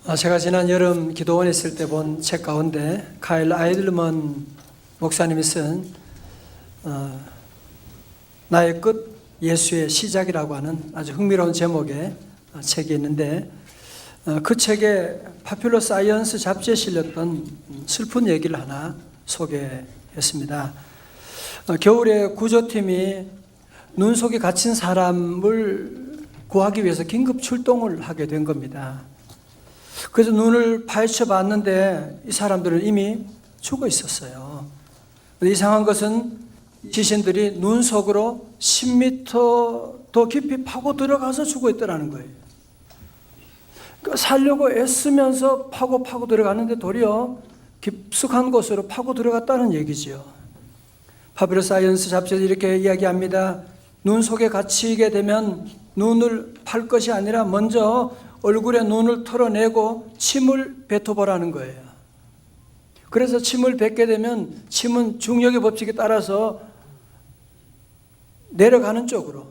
제가 지난 여름 기도원에 있을 때 본 책 가운데 카일 아이들먼 목사님이 쓴 나의 끝 예수의 시작이라고 하는 아주 흥미로운 제목의 책이 있는데, 그 책에 파퓰러 사이언스 잡지에 실렸던 슬픈 얘기를 하나 소개했습니다. 겨울에 구조팀이 눈 속에 갇힌 사람을 구하기 위해서 긴급 출동을 하게 된 겁니다. 그래서 눈을 파헤쳐 봤는데 이 사람들은 이미 죽어 있었어요. 이상한 것은 지신들이 눈 속으로 10m 더 깊이 파고 들어가서 죽어 있더라는 거예요. 그러니까 살려고 애쓰면서 파고 들어가는데 도리어 깊숙한 곳으로 파고 들어갔다는 얘기죠. 파퓰러 사이언스 잡지에서 이렇게 이야기합니다. 눈 속에 갇히게 되면 눈을 팔 것이 아니라 먼저 얼굴에 눈을 털어내고 침을 뱉어보라는 거예요. 그래서 침을 뱉게 되면 침은 중력의 법칙에 따라서 내려가는 쪽으로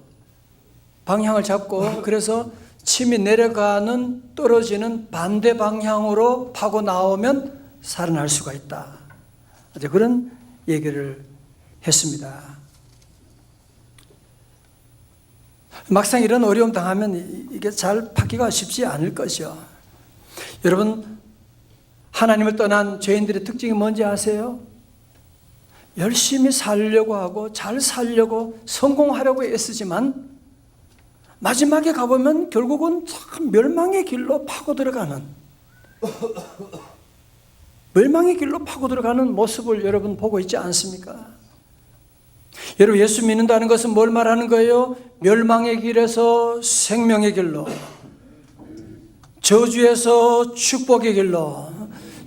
방향을 잡고, 그래서 침이 내려가는 떨어지는 반대 방향으로 파고 나오면 살아날 수가 있다. 그런 얘기를 했습니다. 막상 이런 어려움 당하면 이게 잘 받기가 쉽지 않을 거죠. 여러분, 하나님을 떠난 죄인들의 특징이 뭔지 아세요? 열심히 살려고 하고 잘 살려고 성공하려고 애쓰지만 마지막에 가보면 결국은 참 멸망의 길로 파고 들어가는 모습을 여러분 보고 있지 않습니까? 여러분, 예수 믿는다는 것은 뭘 말하는 거예요? 멸망의 길에서 생명의 길로, 저주에서 축복의 길로,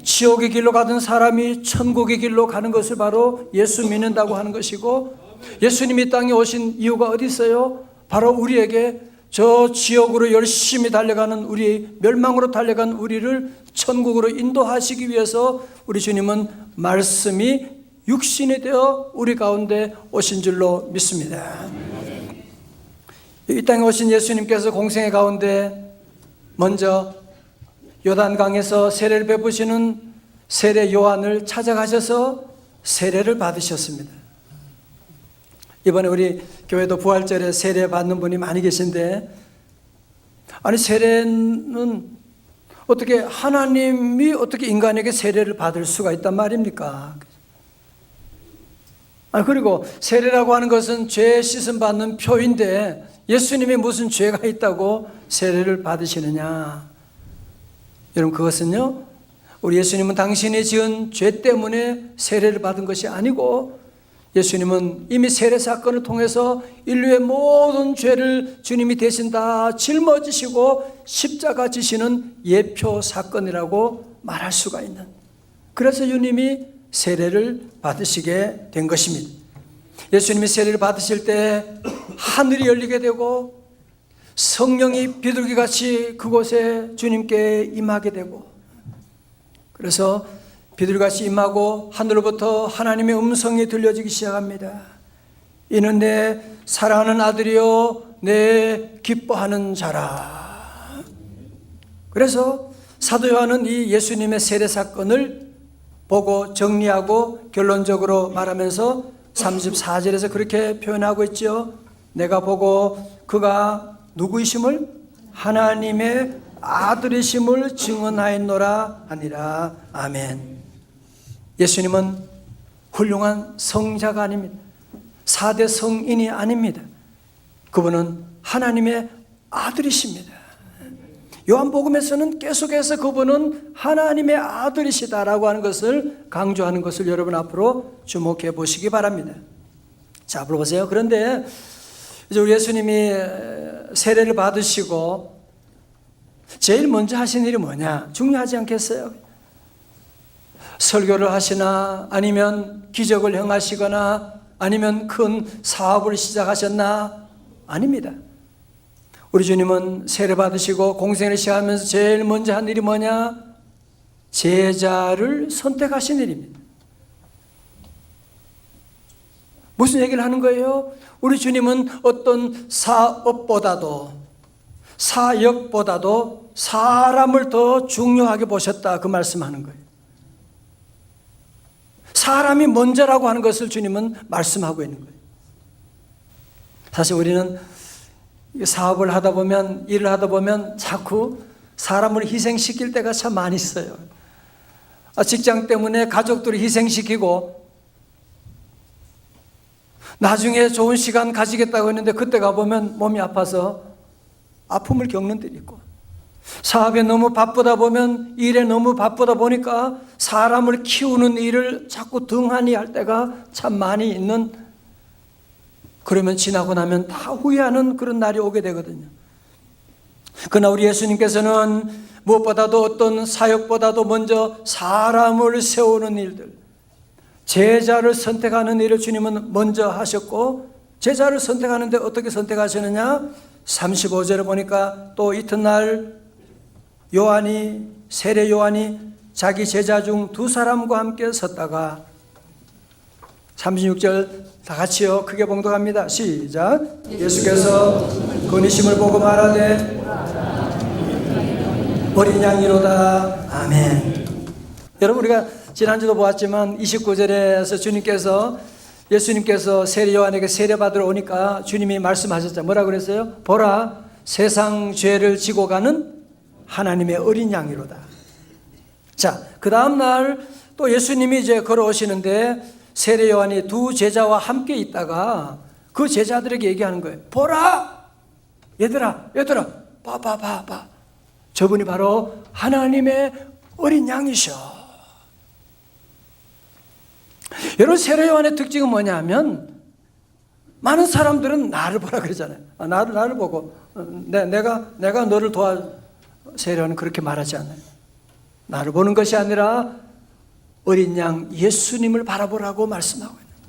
지옥의 길로 가던 사람이 천국의 길로 가는 것을 바로 예수 믿는다고 하는 것이고, 예수님이 땅에 오신 이유가 어디 있어요? 바로 우리에게 저 지옥으로 열심히 달려가는 우리, 멸망으로 달려간 우리를 천국으로 인도하시기 위해서 우리 주님은 말씀이 육신이 되어 우리 가운데 오신 줄로 믿습니다. 이 땅에 오신 예수님께서 공생의 가운데 먼저 요단강에서 세례를 베푸시는 세례 요한을 찾아가셔서 세례를 받으셨습니다. 이번에 우리 교회도 부활절에 세례 받는 분이 많이 계신데, 아니 세례는 어떻게 하나님이 어떻게 인간에게 세례를 받을 수가 있단 말입니까? 그리고 세례라고 하는 것은 죄 씻음 받는 표인데 예수님이 무슨 죄가 있다고 세례를 받으시느냐? 여러분, 그것은요, 우리 예수님은 당신이 지은 죄 때문에 세례를 받은 것이 아니고, 예수님은 이미 세례 사건을 통해서 인류의 모든 죄를 주님이 대신 다 짊어지시고 십자가 지시는 예표 사건이라고 말할 수가 있는, 그래서 주님이 세례를 받으시게 된 것입니다. 예수님이 세례를 받으실 때 하늘이 열리게 되고 성령이 비둘기같이 그곳에 주님께 임하게 되고, 그래서 비둘기같이 임하고 하늘로부터 하나님의 음성이 들려지기 시작합니다. 이는 내 사랑하는 아들이요 내 기뻐하는 자라. 그래서 사도 요한은 이 예수님의 세례 사건을 보고 정리하고 결론적으로 말하면서 34절에서 그렇게 표현하고 있죠. 내가 보고 그가 누구이심을, 하나님의 아들이심을 증언하였노라 하니라. 아멘. 예수님은 훌륭한 성자가 아닙니다. 4대 성인이 아닙니다. 그분은 하나님의 아들이십니다. 요한복음에서는 계속해서 그분은 하나님의 아들이시다라고 하는 것을 강조하는 것을 여러분 앞으로 주목해 보시기 바랍니다. 자, 불러보세요. 그런데 이제 우리 예수님이 세례를 받으시고 제일 먼저 하신 일이 뭐냐? 중요하지 않겠어요? 설교를 하시나, 아니면 기적을 행하시거나, 아니면 큰 사업을 시작하셨나? 아닙니다. 우리 주님은 세례 받으시고 공생을 시작하면서 제일 먼저 한 일이 뭐냐? 제자를 선택하신 일입니다. 무슨 얘기를 하는 거예요? 우리 주님은 어떤 사업보다도 사역보다도 사람을 더 중요하게 보셨다, 그 말씀하는 거예요. 사람이 먼저라고 하는 것을 주님은 말씀하고 있는 거예요. 사실 우리는 사업을 하다 보면, 일을 하다 보면 자꾸 사람을 희생시킬 때가 참 많이 있어요. 직장 때문에 가족들을 희생시키고 나중에 좋은 시간 가지겠다고 했는데 그때 가보면 몸이 아파서 아픔을 겪는 데도 있고, 사업에 너무 바쁘다 보면, 일에 너무 바쁘다 보니까 사람을 키우는 일을 자꾸 등한히 할 때가 참 많이 있는, 그러면 지나고 나면 다 후회하는 그런 날이 오게 되거든요. 그러나 우리 예수님께서는 무엇보다도 어떤 사역보다도 먼저 사람을 세우는 일들, 제자를 선택하는 일을 주님은 먼저 하셨고, 제자를 선택하는데 어떻게 선택하시느냐? 35절에 보니까 또 이튿날 요한이, 세례 요한이 자기 제자 중 두 사람과 함께 섰다가, 36절 다 같이요, 크게 봉독합니다. 시작. 예수께서 건의심을 보고 말하되 어린 양이로다. 아멘. 여러분, 우리가 지난주도 보았지만 29절에서 예수님께서 세례 요한에게 세례 받으러 오니까 주님이 말씀하셨죠. 뭐라고 그랬어요? 보라, 세상 죄를 지고 가는 하나님의 어린 양이로다. 자, 그 다음 날 또 예수님이 이제 걸어오시는데 세례 요한이 두 제자와 함께 있다가 그 제자들에게 얘기하는 거예요. 보라! 얘들아, 봐. 저분이 바로 하나님의 어린 양이셔. 여러분, 세례 요한의 특징은 뭐냐면, 많은 사람들은 나를 보라 그러잖아요. 나를 보고 내가 너를 세례 요한은 그렇게 말하지 않아요. 나를 보는 것이 아니라 어린 양 예수님을 바라보라고 말씀하고 있는 거예요.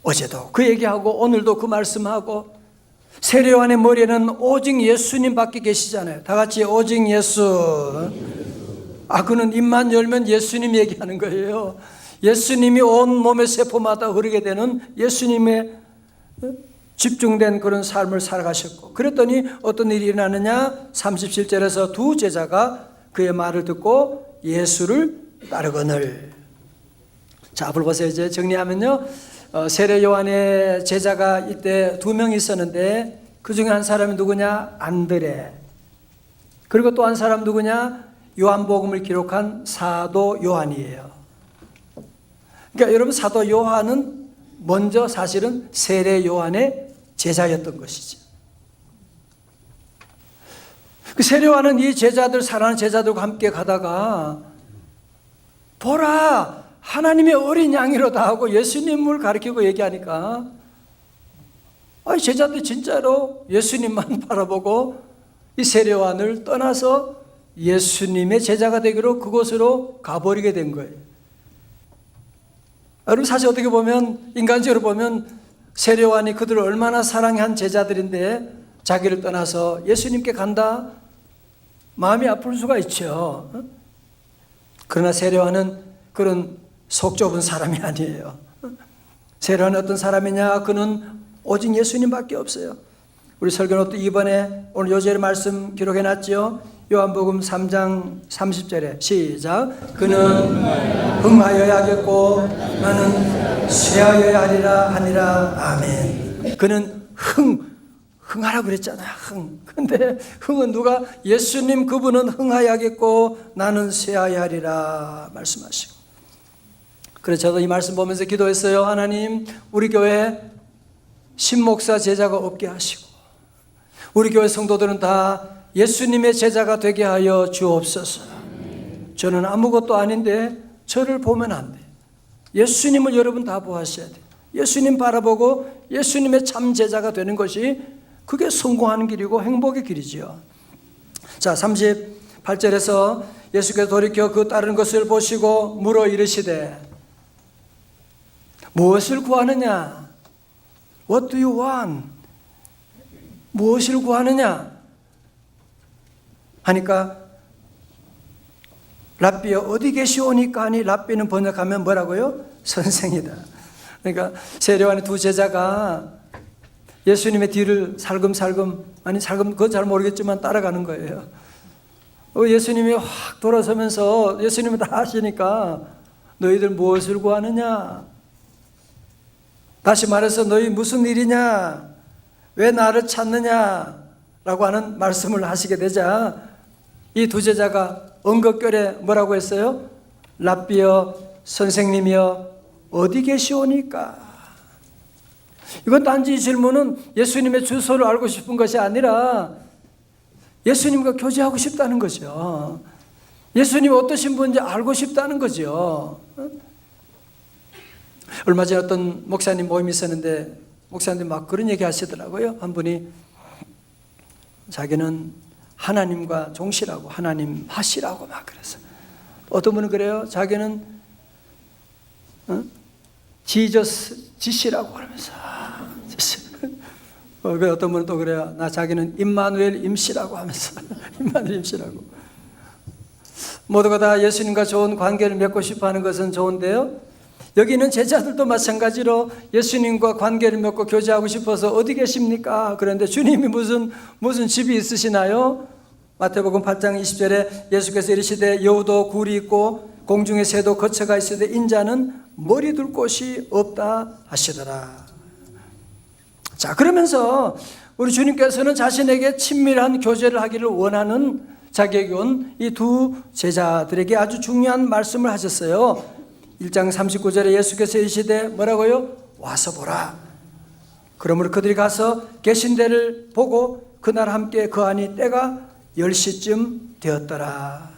어제도 그 얘기하고 오늘도 그 말씀하고, 세례 요한의 머리에는 오직 예수님밖에 계시잖아요. 다 같이 오직 예수. 그는 입만 열면 예수님 얘기하는 거예요. 예수님이 온 몸의 세포마다 흐르게 되는 예수님의 집중된 그런 삶을 살아가셨고, 그랬더니 어떤 일이 일어나느냐? 37절에서 두 제자가 그의 말을 듣고 예수를 따르거늘. 자, 앞을 보세요. 이제 정리하면요, 세례 요한의 제자가 이때 두 명 있었는데 그 중에 한 사람이 누구냐? 안드레. 그리고 또 한 사람 누구냐? 요한복음을 기록한 사도 요한이에요. 그러니까 여러분, 사도 요한은 먼저 사실은 세례 요한의 제자였던 것이죠. 그 세례 요한은 이 제자들, 사랑하는 제자들과 함께 가다가 보라, 하나님의 어린 양이로다 하고 예수님을 가리키고 얘기하니까 제자들 진짜로 예수님만 바라보고 이 세례 요한을 떠나서 예수님의 제자가 되기로 그곳으로 가버리게 된 거예요. 여러분, 사실 어떻게 보면, 인간적으로 보면 세례 요한이 그들을 얼마나 사랑한 제자들인데 자기를 떠나서 예수님께 간다? 마음이 아플 수가 있죠. 그러나 세례 요한은 그런 속 좁은 사람이 아니에요. 세례 요한은 어떤 사람이냐? 그는 오직 예수님밖에 없어요. 우리 설교노트 2번에 오늘 요절의 말씀 기록해놨죠. 요한복음 3장 30절에 시작. 그는 흥하여야겠고 나는 쇠하여야 하니라. 아멘. 그는 흥하라고 그랬잖아요. 근데 흥은 누가? 예수님, 그분은 흥하여야겠고 나는 쇠하여야 하리라 말씀하시고. 그래서 저도 이 말씀 보면서 기도했어요. 하나님, 우리 교회 신목사 제자가 없게 하시고 우리 교회 성도들은 다 예수님의 제자가 되게 하여 주옵소서. 저는 아무것도 아닌데 저를 보면 안 돼. 예수님을 여러분 다 보아셔야 돼. 예수님 바라보고 예수님의 참 제자가 되는 것이, 그게 성공하는 길이고 행복의 길이지요. 자, 38절에서 예수께서 돌이켜 그 따르는 것을 보시고 물어 이르시되 무엇을 구하느냐? What do you want? 무엇을 구하느냐? 하니까 랍비여 어디 계시오니까 하니, 랍비는 번역하면 뭐라고요? 선생이다. 그러니까 세례 요한의 두 제자가 예수님의 뒤를 살금살금, 아니 살금 그건 잘 모르겠지만 따라가는 거예요. 예수님이 확 돌아서면서 예수님은 다 하시니까 너희들 무엇을 구하느냐? 다시 말해서 너희 무슨 일이냐? 왜 나를 찾느냐? 라고 하는 말씀을 하시게 되자 이 두 제자가 엉겁결에 뭐라고 했어요? 랍비여, 선생님이여, 어디 계시오니까? 이건 단지 이 질문은 예수님의 주소를 알고 싶은 것이 아니라 예수님과 교제하고 싶다는 거죠. 예수님이 어떠신 분인지 알고 싶다는 거죠. 얼마 전에 어떤 목사님 모임이 있었는데 목사님들 막 그런 얘기 하시더라고요. 한 분이 자기는 하나님과 종시라고, 하나님 하시라고 막 그랬어요. 어떤 분은 그래요. 자기는 지저스 지시라고 그러면서 어떤 분은 또 그래요. 나 자기는 임마누엘 임시라고 하면서 임마누엘 임시라고. 모두가 다 예수님과 좋은 관계를 맺고 싶어하는 것은 좋은데요, 여기 있는 제자들도 마찬가지로 예수님과 관계를 맺고 교제하고 싶어서 어디 계십니까? 그런데 주님이 무슨 집이 있으시나요? 마태복음 8장 20절에 예수께서 이르시되 여우도 굴이 있고 공중의 새도 거처가 있으되 인자는 머리 둘 곳이 없다 하시더라. 자, 그러면서 우리 주님께서는 자신에게 친밀한 교제를 하기를 원하는 자기에게 온 이 두 제자들에게 아주 중요한 말씀을 하셨어요. 1장 39절에 예수께서 이르시되 뭐라고요? 와서 보라. 그러므로 그들이 가서 계신 데를 보고 그날 함께 거하니 때가 10시쯤 되었더라.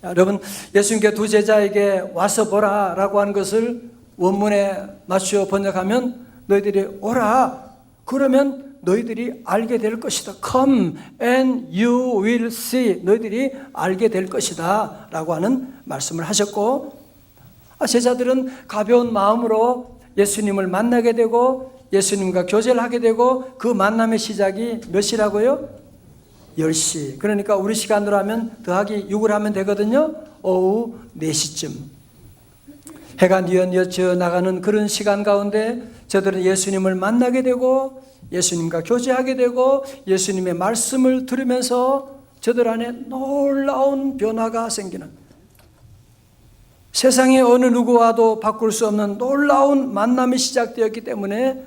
여러분, 예수님께 두 제자에게 와서 보라라고 하는 것을 원문에 맞추어 번역하면 너희들이 오라, 그러면 너희들이 알게 될 것이다. Come and you will see. 너희들이 알게 될 것이다 라고 하는 말씀을 하셨고, 제자들은 가벼운 마음으로 예수님을 만나게 되고 예수님과 교제를 하게 되고 그 만남의 시작이 몇 시라고요? 10시. 그러니까 우리 시간으로 하면 더하기 6을 하면 되거든요. 오후 4시쯤. 해가 뉘엿뉘엿 나가는 그런 시간 가운데 저들은 예수님을 만나게 되고 예수님과 교제하게 되고 예수님의 말씀을 들으면서 저들 안에 놀라운 변화가 생기는, 세상의 어느 누구와도 바꿀 수 없는 놀라운 만남이 시작되었기 때문에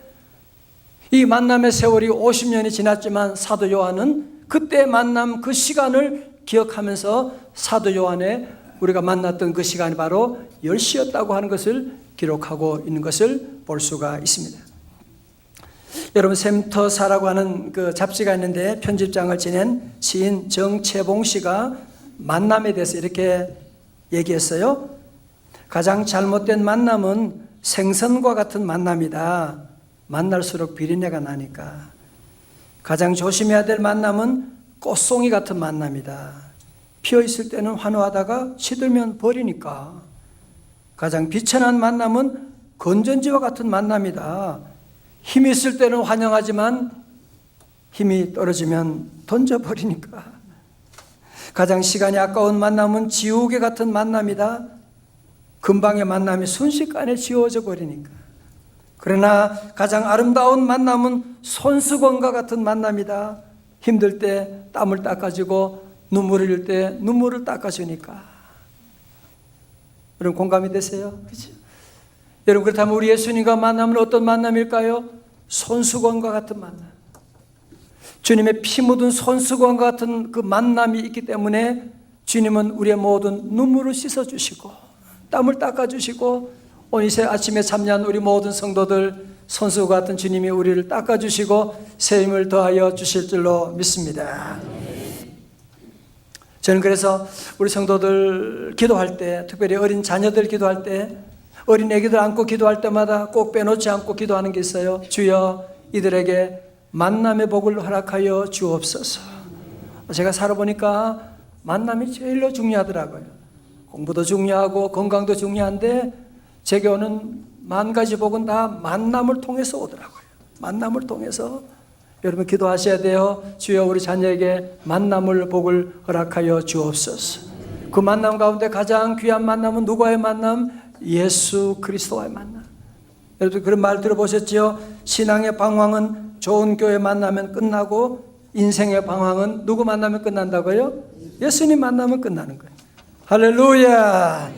이 만남의 세월이 50년이 지났지만 사도 요한은 그때 만남 그 시간을 기억하면서 사도 요한의 우리가 만났던 그 시간이 바로 10시였다고 하는 것을 기록하고 있는 것을 볼 수가 있습니다. 여러분, 샘터사라고 하는 그 잡지가 있는데 편집장을 지낸 시인 정채봉 씨가 만남에 대해서 이렇게 얘기했어요. 가장 잘못된 만남은 생선과 같은 만남이다. 만날수록 비린내가 나니까. 가장 조심해야 될 만남은 꽃송이 같은 만남이다. 피어있을 때는 환호하다가 시들면 버리니까. 가장 비천한 만남은 건전지와 같은 만남이다. 힘이 있을 때는 환영하지만 힘이 떨어지면 던져버리니까. 가장 시간이 아까운 만남은 지우개 같은 만남이다. 금방의 만남이 순식간에 지워져 버리니까. 그러나 가장 아름다운 만남은 손수건과 같은 만남이다. 힘들 때 땀을 닦아주고 눈물을 흘릴 때 눈물을 닦아주니까. 여러분, 공감이 되세요? 그렇죠? 여러분, 그렇다면 우리 예수님과 만남은 어떤 만남일까요? 손수건과 같은 만남. 주님의 피 묻은 손수건과 같은 그 만남이 있기 때문에 주님은 우리의 모든 눈물을 씻어주시고 땀을 닦아주시고 오늘 이 아침에 참여한 우리 모든 성도들 손수건 같은 주님이 우리를 닦아주시고 새 힘을 더하여 주실 줄로 믿습니다. 저는 그래서 우리 성도들 기도할 때, 특별히 어린 자녀들 기도할 때, 어린 애기들 안고 기도할 때마다 꼭 빼놓지 않고 기도하는 게 있어요. 주여, 이들에게 만남의 복을 허락하여 주옵소서. 제가 살아보니까 만남이 제일로 중요하더라고요. 공부도 중요하고 건강도 중요한데 제게 오는 만 가지 복은 다 만남을 통해서 오더라고요. 만남을 통해서. 여러분, 기도하셔야 돼요. 주여, 우리 자녀에게 만남을 복을 허락하여 주옵소서. 그 만남 가운데 가장 귀한 만남은 누구와의 만남? 예수 그리스도와의 만남. 여러분 그런 말 들어보셨죠? 신앙의 방황은 좋은 교회 만나면 끝나고 인생의 방황은 누구 만나면 끝난다고요? 예수님 만나면 끝나는 거예요. 할렐루야.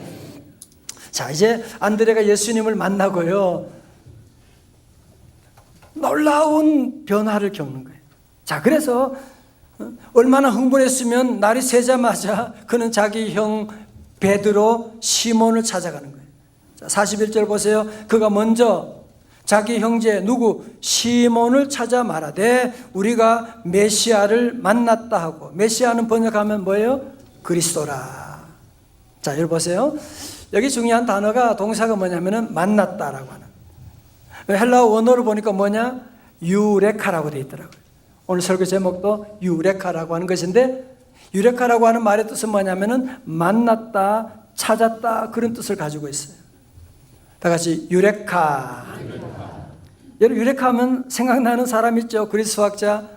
자, 이제 안드레가 예수님을 만나고요, 놀라운 변화를 겪는 거예요. 자, 그래서 얼마나 흥분했으면 날이 새자마자 그는 자기 형 베드로 시몬을 찾아가는 거예요. 자, 41절 보세요. 그가 먼저 자기 형제 누구 시몬을 찾아 말하되 우리가 메시아를 만났다 하고, 메시아는 번역하면 뭐예요? 그리스도라. 자, 여기 보세요. 여기 중요한 단어가, 동사가 뭐냐면은 만났다라고 하는, 헬라어 원어를 보니까 뭐냐? 유레카라고 되어 있더라고요. 오늘 설교 제목도 유레카라고 하는 것인데, 유레카라고 하는 말의 뜻은 뭐냐면은 만났다, 찾았다, 그런 뜻을 가지고 있어요. 다 같이 유레카. 여러분, 유레카 하면 생각나는 사람 있죠? 그리스 수학자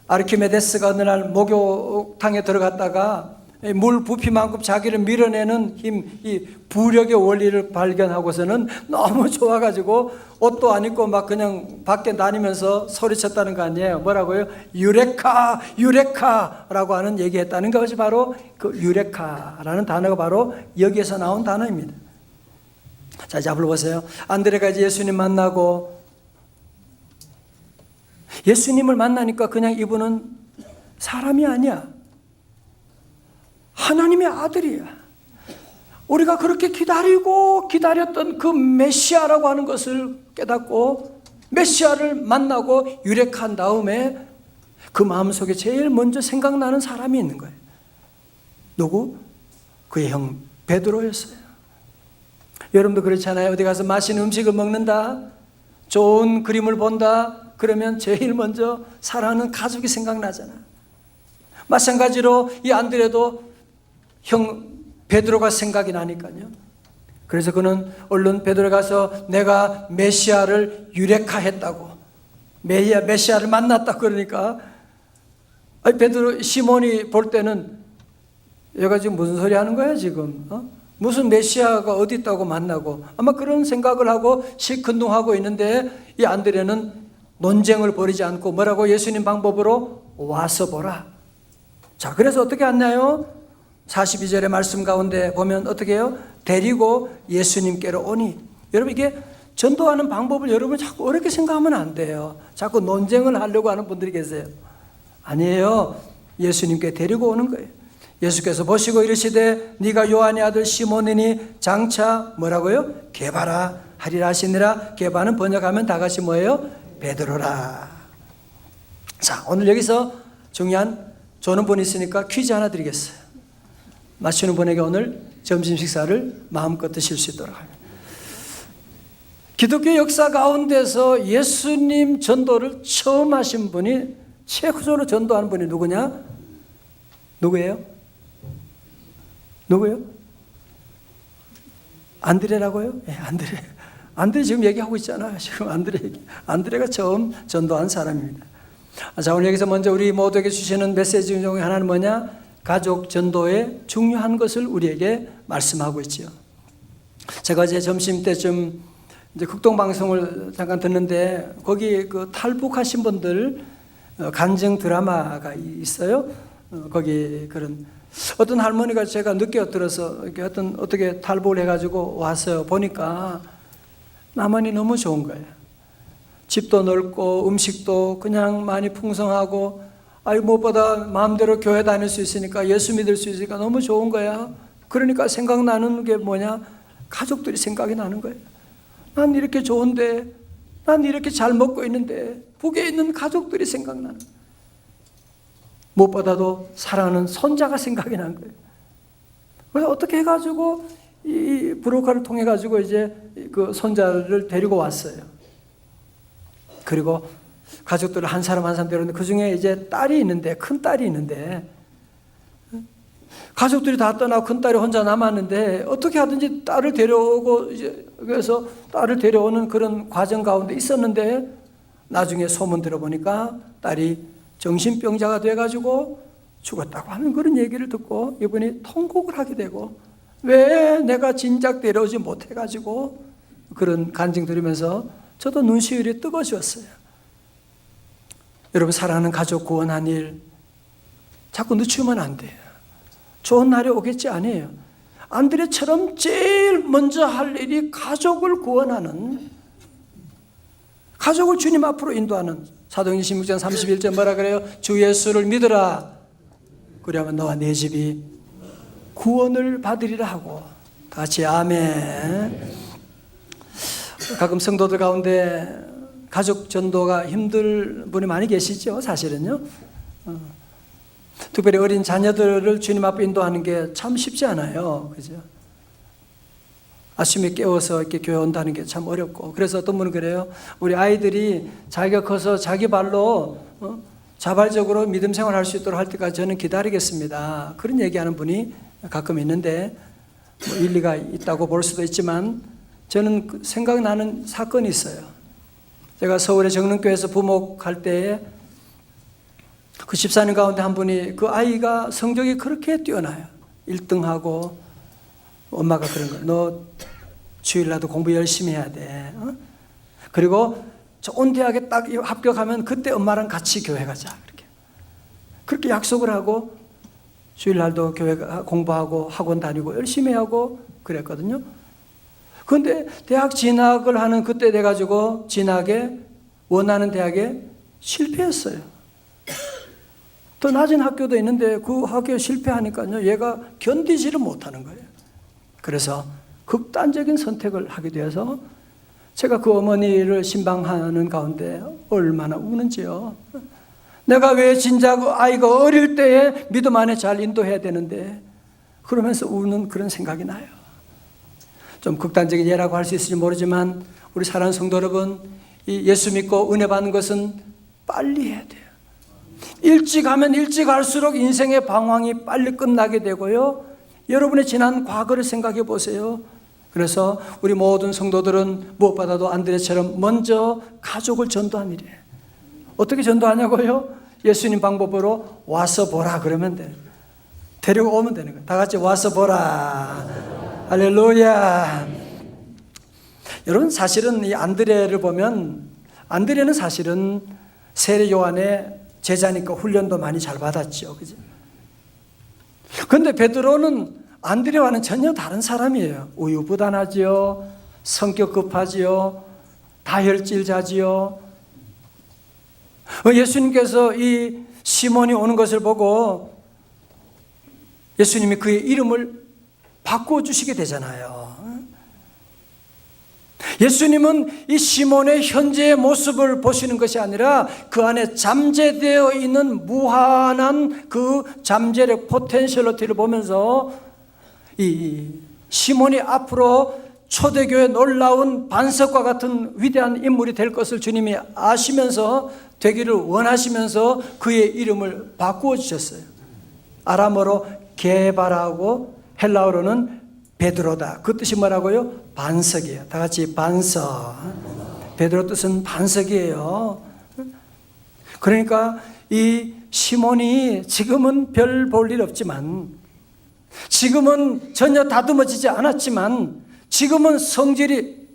아르키메데스가 어느 날 목욕탕에 들어갔다가 물 부피만큼 자기를 밀어내는 힘, 이 부력의 원리를 발견하고서는 너무 좋아가지고 옷도 안 입고 막 그냥 밖에 다니면서 소리쳤다는 거 아니에요? 뭐라고요? 유레카, 유레카라고 하는 얘기했다는 것이 바로 그 유레카라는 단어가 바로 여기에서 나온 단어입니다. 자, 이제 앞으로 보세요. 안드레가 이제 예수님 만나고, 예수님을 만나니까 그냥 이분은 사람이 아니야. 하나님의 아들이야. 우리가 그렇게 기다리고 기다렸던 그 메시아라고 하는 것을 깨닫고 메시아를 만나고 유력한 다음에 그 마음속에 제일 먼저 생각나는 사람이 있는 거예요. 누구? 그의 형 베드로였어요. 여러분도 그렇잖아요. 어디 가서 맛있는 음식을 먹는다, 좋은 그림을 본다, 그러면 제일 먼저 사랑하는 가족이 생각나잖아. 마찬가지로 이 안드레도 형 베드로가 생각이 나니까요. 그래서 그는 얼른 베드로 가서 내가 메시아를 유레카했다고, 메시아를 만났다 그러니까, 베드로 시몬이 볼 때는 얘가 지금 무슨 소리 하는 거야 지금? 무슨 메시아가 어디 있다고 만나고, 아마 그런 생각을 하고 시큰둥하고 있는데, 이 안드레는 논쟁을 벌이지 않고 뭐라고? 예수님 방법으로 와서 보라. 자, 그래서 어떻게 왔나요? 42절의 말씀 가운데 보면 어떻게 해요? 데리고 예수님께로 오니. 여러분, 이게 전도하는 방법을 여러분 자꾸 어렵게 생각하면 안 돼요. 자꾸 논쟁을 하려고 하는 분들이 계세요. 아니에요. 예수님께 데리고 오는 거예요. 예수께서 보시고 이르시되 네가 요한의 아들 시몬이니 장차 뭐라고요? 게바라 하리라 하시니라. 게바는 번역하면 다 같이 뭐예요? 베드로라. 자, 오늘 여기서 중요한 조는 분이 있으니까 퀴즈 하나 드리겠어요. 맞추는 분에게 오늘 점심 식사를 마음껏 드실 수 있도록 합니다. 기독교 역사 가운데서 예수님 전도를 처음 하신 분이, 최초로 전도하는 분이 누구냐? 누구예요? 누구예요? 안드레라고요? 네, 안드레. 안드레 지금 얘기하고 있잖아요. 지금 안드레가 처음 전도한 사람입니다. 자, 오늘 여기서 먼저 우리 모두에게 주시는 메시지 중에 하나는 뭐냐? 가족 전도의 중요한 것을 우리에게 말씀하고 있지요. 제가 이제 점심 때쯤 이제 극동방송을 잠깐 듣는데, 거기 그 탈북하신 분들 간증 드라마가 있어요. 거기 그런 어떤 할머니가 제가 늦게 들어서 어떻게 탈북을 해가지고 와서 보니까 남한이 너무 좋은 거예요. 집도 넓고 음식도 그냥 많이 풍성하고, 무엇보다 마음대로 교회 다닐 수 있으니까, 예수 믿을 수 있으니까 너무 좋은 거야. 그러니까 생각나는 게 뭐냐? 가족들이 생각이 나는 거예요. 난 이렇게 좋은데, 난 이렇게 잘 먹고 있는데 북에 있는 가족들이 생각나는 거예요. 무엇보다도 사랑하는 손자가 생각이 난 거예요. 그래서 어떻게 해가지고 이 브로커를 통해 가지고 이제 그 손자를 데리고 왔어요. 그리고 가족들을 한 사람 한 사람 데려오는데, 그 중에 이제 딸이 있는데, 큰 딸이 있는데, 가족들이 다 떠나고 큰 딸이 혼자 남았는데 어떻게 하든지 딸을 데려오고, 이제 그래서 딸을 데려오는 그런 과정 가운데 있었는데, 나중에 소문 들어보니까 딸이 정신병자가 돼가지고 죽었다고 하는 그런 얘기를 듣고 이분이 통곡을 하게 되고, 왜 내가 진작 데려오지 못해가지고 그런 간증 들으면서 저도 눈시울이 뜨거워졌어요. 여러분, 사랑하는 가족 구원한 일 자꾸 늦추면 안 돼요. 좋은 날이 오겠지 아니에요. 안드레처럼 제일 먼저 할 일이 가족을 구원하는, 가족을 주님 앞으로 인도하는. 사도행전 16장 31절 뭐라 그래요? 주 예수를 믿으라. 그러면 너와 네 집이 구원을 받으리라 하고. 다 같이 아멘. 가끔 성도들 가운데 가족 전도가 힘들 분이 많이 계시죠, 사실은요. 특별히 어린 자녀들을 주님 앞에 인도하는 게 참 쉽지 않아요. 그죠? 아침에 깨워서 이렇게 교회 온다는 게 참 어렵고. 그래서 어떤 분은 그래요. 우리 아이들이 자기가 커서 자기 발로 자발적으로 믿음 생활할 수 있도록 할 때까지 저는 기다리겠습니다. 그런 얘기하는 분이 가끔 있는데, 뭐 일리가 있다고 볼 수도 있지만, 저는 생각나는 사건이 있어요. 제가 서울의 정릉교회에서 부목할 때에 그 집사님 가운데 한 분이, 그 아이가 성적이 그렇게 뛰어나요. 1등하고 엄마가 그런 거예요. 너 주일날도 공부 열심히 해야 돼. 그리고 좋은 대학에 딱 합격하면 그때 엄마랑 같이 교회 가자. 그렇게 약속을 하고 주일날도 교회 공부하고 학원 다니고 열심히 하고 그랬거든요. 그런데 대학 진학을 하는 그때 돼가지고 진학에, 원하는 대학에 실패했어요. 더 낮은 학교도 있는데 그 학교에 실패하니까요, 얘가 견디지를 못하는 거예요. 그래서 극단적인 선택을 하게 되어서 제가 그 어머니를 신방하는 가운데 얼마나 우는지요. 내가 왜 진작 아이가 어릴 때에 믿음 안에 잘 인도해야 되는데, 그러면서 우는 그런 생각이 나요. 좀 극단적인 예라고 할 수 있을지 모르지만, 우리 사랑하는 성도 여러분, 이 예수 믿고 은혜 받는 것은 빨리 해야 돼요. 일찍 하면 일찍 할수록 인생의 방황이 빨리 끝나게 되고요. 여러분의 지난 과거를 생각해 보세요. 그래서 우리 모든 성도들은 무엇보다도 안드레처럼 먼저 가족을 전도한 일이에요. 어떻게 전도하냐고요? 예수님 방법으로 와서 보라 그러면 돼요. 데리고 오면 되는 거예요. 다 같이 와서 보라. 할렐루야. 여러분, 사실은 이 안드레를 보면, 안드레는 사실은 세례 요한의 제자니까 훈련도 많이 잘 받았죠. 그죠? 그런데 베드로는 안드레와는 전혀 다른 사람이에요. 우유부단하지요. 성격 급하지요. 다혈질자지요. 예수님께서 이 시몬이 오는 것을 보고 예수님이 그의 이름을 바꿔주시게 되잖아요. 예수님은 이 시몬의 현재의 모습을 보시는 것이 아니라 그 안에 잠재되어 있는 무한한 그 잠재력, 포텐셜리티를 보면서 이 시몬이 앞으로 초대교회 놀라운 반석과 같은 위대한 인물이 될 것을 주님이 아시면서, 되기를 원하시면서 그의 이름을 바꾸어 주셨어요. 아람어로 게바라고, 헬라어로는 베드로다. 그 뜻이 뭐라고요? 반석이에요. 다 같이 반석. 베드로 뜻은 반석이에요. 그러니까 이 시몬이 지금은 별 볼 일 없지만, 지금은 전혀 다듬어지지 않았지만, 지금은 성질이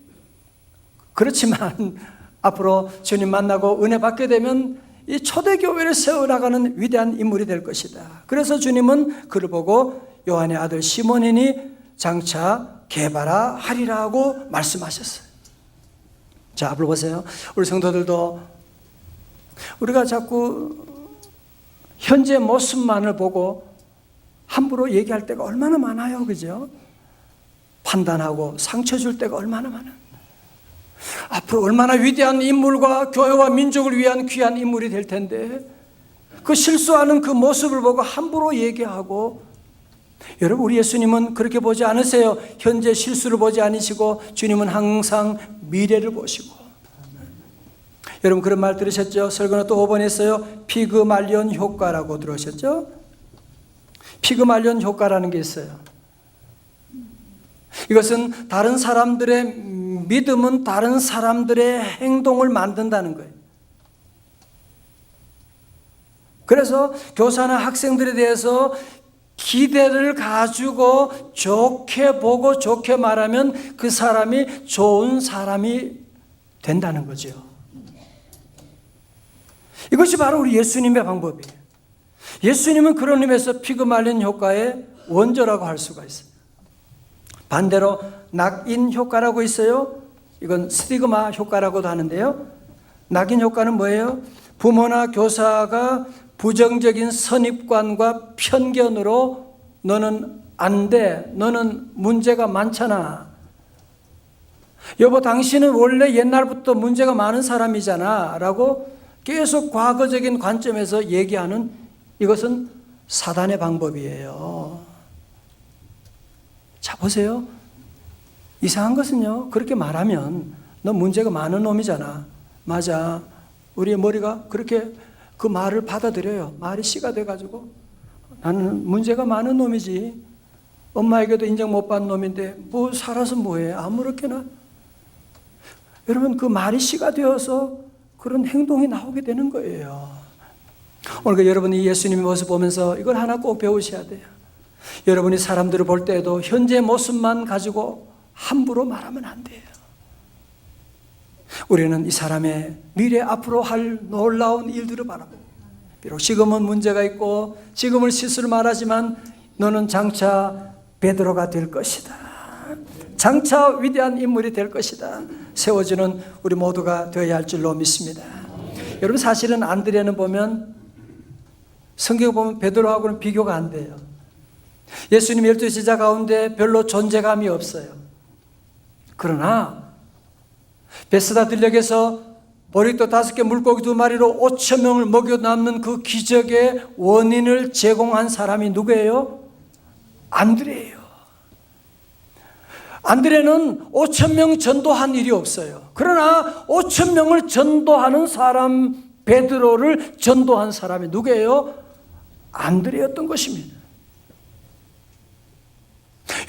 그렇지만 앞으로 주님 만나고 은혜 받게 되면 이 초대교회를 세워나가는 위대한 인물이 될 것이다. 그래서 주님은 그를 보고 요한의 아들 시몬이니 장차 게바라 하리라고 말씀하셨어요. 자, 앞으로 보세요. 우리 성도들도 우리가 자꾸 현재 모습만을 보고 함부로 얘기할 때가 얼마나 많아요. 그죠? 판단하고 상처 줄 때가 얼마나 많아요. 앞으로 얼마나 위대한 인물과 교회와 민족을 위한 귀한 인물이 될 텐데, 그 실수하는 그 모습을 보고 함부로 얘기하고. 여러분, 우리 예수님은 그렇게 보지 않으세요. 현재 실수를 보지 않으시고 주님은 항상 미래를 보시고. 여러분, 그런 말 들으셨죠? 설교는 또 5번 했어요. 피그말리온 효과라고 들으셨죠? 피그말리온 효과라는 게 있어요. 이것은 다른 사람들의 믿음은 다른 사람들의 행동을 만든다는 거예요. 그래서 교사나 학생들에 대해서 기대를 가지고 좋게 보고 좋게 말하면 그 사람이 좋은 사람이 된다는 거죠. 이것이 바로 우리 예수님의 방법이에요. 예수님은 그런 의미에서 피그 말린 효과의 원조라고 할 수가 있어요. 반대로 낙인 효과라고 있어요. 이건 스티그마 효과라고도 하는데요. 낙인 효과는 뭐예요? 부모나 교사가 부정적인 선입관과 편견으로 너는 안 돼, 너는 문제가 많잖아, 여보 당신은 원래 옛날부터 문제가 많은 사람이잖아 라고 계속 과거적인 관점에서 얘기하는, 이것은 사단의 방법이에요. 자 보세요. 이상한 것은요, 그렇게 말하면 너 문제가 많은 놈이잖아, 맞아, 우리의 머리가 그렇게 그 말을 받아들여요. 말이 씨가 돼가지고 나는 문제가 많은 놈이지, 엄마에게도 인정 못 받은 놈인데 뭐 살아서 뭐해, 아무렇게나. 여러분, 그 말이 씨가 되어서 그런 행동이 나오게 되는 거예요. 오늘 여러분이 예수님의 모습 보면서 이걸 하나 꼭 배우셔야 돼요. 여러분이 사람들을 볼 때도 현재 모습만 가지고 함부로 말하면 안 돼요. 우리는 이 사람의 미래 앞으로 할 놀라운 일들을 바라봅니다. 비록 지금은 문제가 있고 지금은 실수를 말하지만 너는 장차 베드로가 될 것이다, 장차 위대한 인물이 될 것이다 세워주는 우리 모두가 되어야 할 줄로 믿습니다. 여러분, 사실은 안드레는 보면, 성경을 보면 베드로하고는 비교가 안 돼요. 예수님 12 제자 가운데 별로 존재감이 없어요. 그러나 베스다 들녘에서 보리떡 5개 물고기 2마리로 5천 명을 먹여 남는 그 기적의 원인을 제공한 사람이 누구예요? 안드레예요. 안드레는 5천 명 전도한 일이 없어요. 그러나 5천 명을 전도하는 사람, 베드로를 전도한 사람이 누구예요? 안드레였던 것입니다.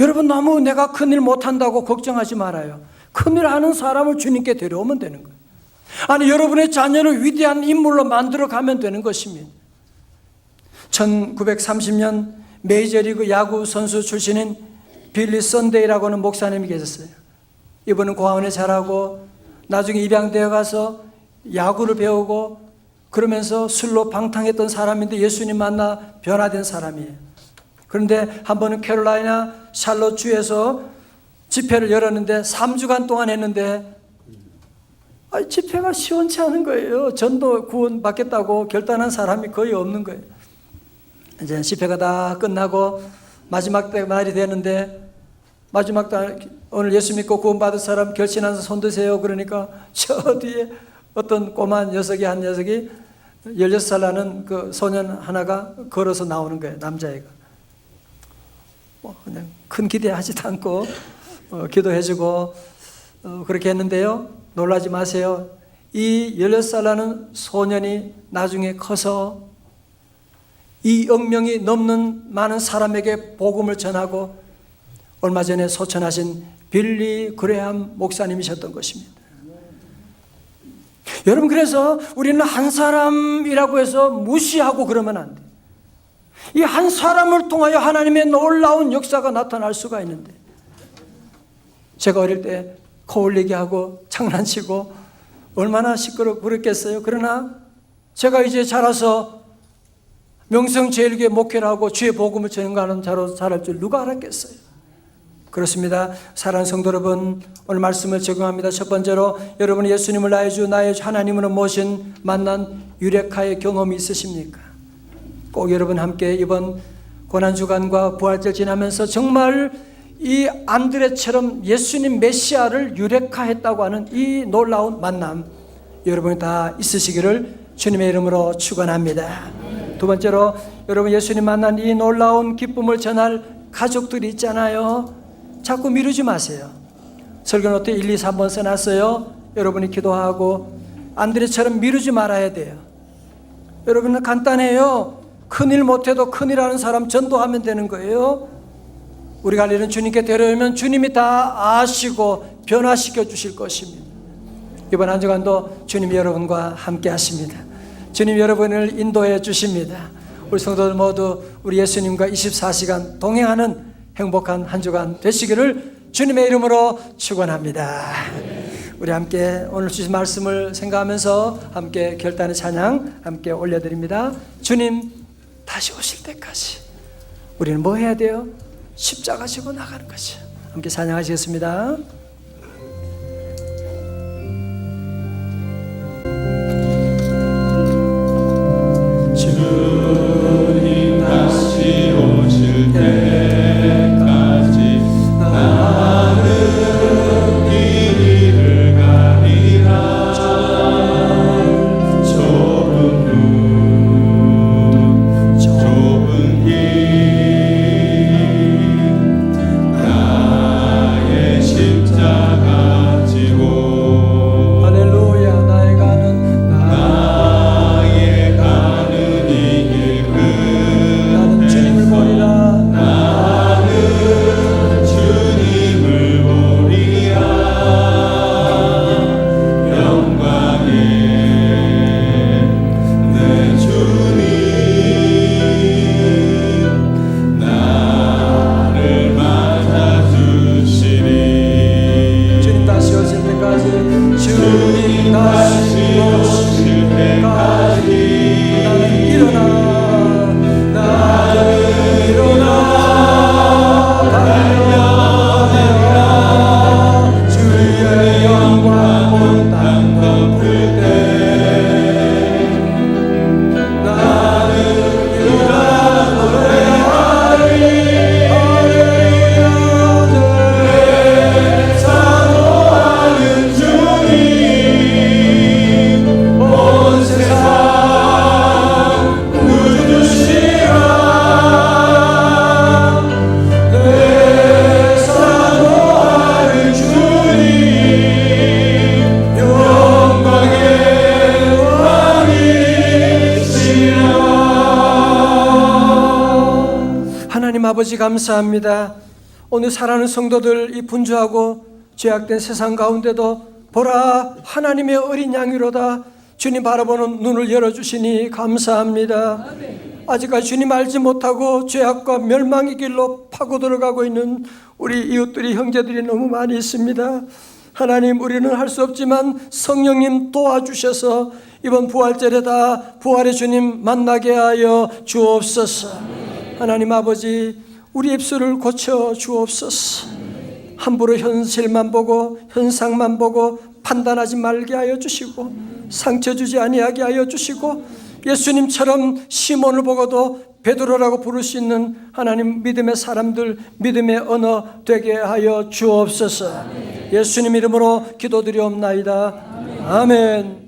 여러분, 너무 내가 큰일 못한다고 걱정하지 말아요. 큰일 하는 사람을 주님께 데려오면 되는 거예요. 아니, 여러분의 자녀를 위대한 인물로 만들어 가면 되는 것입니다. 1930년 메이저리그 야구 선수 출신인 빌리 선데이라고 하는 목사님이 계셨어요. 이분은 고아원에 자라고 나중에 입양되어 가서 야구를 배우고 그러면서 술로 방탕했던 사람인데 예수님 만나 변화된 사람이에요. 그런데 한 번은 캐롤라이나 샬롯 주에서 집회를 열었는데 3주간 동안 했는데 집회가 시원치 않은 거예요. 전도 구원 받겠다고 결단한 사람이 거의 없는 거예요. 이제 집회가 다 끝나고 마지막 날이 되는데, 마지막 날 오늘 예수 믿고 구원 받을 사람 결신해서 손 드세요. 그러니까 저 뒤에 어떤 꼬마 녀석이, 한 녀석이 16살 나는 그 소년 하나가 걸어서 나오는 거예요. 남자애가. 그냥 큰 기대하지도 않고 기도해주고 그렇게 했는데요, 놀라지 마세요. 이 16살 나는 소년이 나중에 커서 2억 명이 넘는 많은 사람에게 복음을 전하고 얼마 전에 소천하신 빌리 그레함 목사님이셨던 것입니다. 여러분, 그래서 우리는 한 사람이라고 해서 무시하고 그러면 안 돼요. 이 한 사람을 통하여 하나님의 놀라운 역사가 나타날 수가 있는데, 제가 어릴 때 코올리기 하고 장난치고 얼마나 시끄럽고 그랬겠어요. 그러나 제가 이제 자라서 명성제일교회 목회를 하고 주의 복음을 전가하는 자로 자랄 줄 누가 알았겠어요. 그렇습니다. 사랑하는 성도 여러분, 오늘 말씀을 적용합니다. 첫 번째로, 여러분 예수님을 나의 주 나의 하나님으로 모신 만난 유레카의 경험이 있으십니까? 꼭 여러분 함께 이번 고난주간과 부활절 지나면서 정말 이 안드레처럼 예수님 메시아를 유레카했다고 하는 이 놀라운 만남 여러분이 다 있으시기를 주님의 이름으로 축원합니다. 두 번째로, 여러분 예수님 만난 이 놀라운 기쁨을 전할 가족들이 있잖아요. 자꾸 미루지 마세요. 설교노트 1, 2, 3번 써놨어요. 여러분이 기도하고 안드레처럼 미루지 말아야 돼요. 여러분은 간단해요. 큰일 못해도 큰일 하는 사람 전도하면 되는 거예요. 우리가 할 일은 주님께 데려오면 주님이 다 아시고 변화시켜 주실 것입니다. 이번 한 주간도 주님이 여러분과 함께 하십니다. 주님 여러분을 인도해 주십니다. 우리 성도들 모두 우리 예수님과 24시간 동행하는 행복한 한 주간 되시기를 주님의 이름으로 축원합니다. 우리 함께 오늘 주신 말씀을 생각하면서 함께 결단의 찬양 함께 올려드립니다. 주님 다시 오실 때까지 우리는 뭐 해야 돼요? 십자가 지고 나가는 것이. 함께 찬양하시겠습니다. 주님 다시 오실 때까지 나는 이 길을 가리라. 좁은 길 나의 십자가 지고 할렐루야. 나의 가는 이 길 나는 주님을 보리라. 나는 주님을 보리라. 영광에 내 주님 나를 맞아주시리. 주님 다시 오실 때까지 주님 다시 오실 때까지 나는 일어나 달려내라. 주의 영광 온 땅 덮을 때 나는 일어나 노래하리. 할렐루야. 사모하는 주님 온 세상 구주시라. 내 사모하는 주님 영광의 왕이시라. 하나님 아버지 감사합니다. 오늘 사랑하는 성도들 이 분주하고 죄악된 세상 가운데도 보라 하나님의 어린 양이로다 주님 바라보는 눈을 열어주시니 감사합니다. 아직까지 주님 알지 못하고 죄악과 멸망의 길로 파고 들어가고 있는 우리 이웃들이 형제들이 너무 많이 있습니다. 하나님 우리는 할 수 없지만 성령님 도와주셔서 이번 부활절에 다 부활의 주님 만나게 하여 주옵소서. 하나님 아버지 우리 입술을 고쳐 주옵소서. 함부로 현실만 보고 현상만 보고 판단하지 말게 하여 주시고 상처 주지 아니하게 하여 주시고 예수님처럼 시몬을 보고도 베드로라고 부를 수 있는 하나님 믿음의 사람들 믿음의 언어 되게 하여 주옵소서. 예수님 이름으로 기도드리옵나이다. 아멘.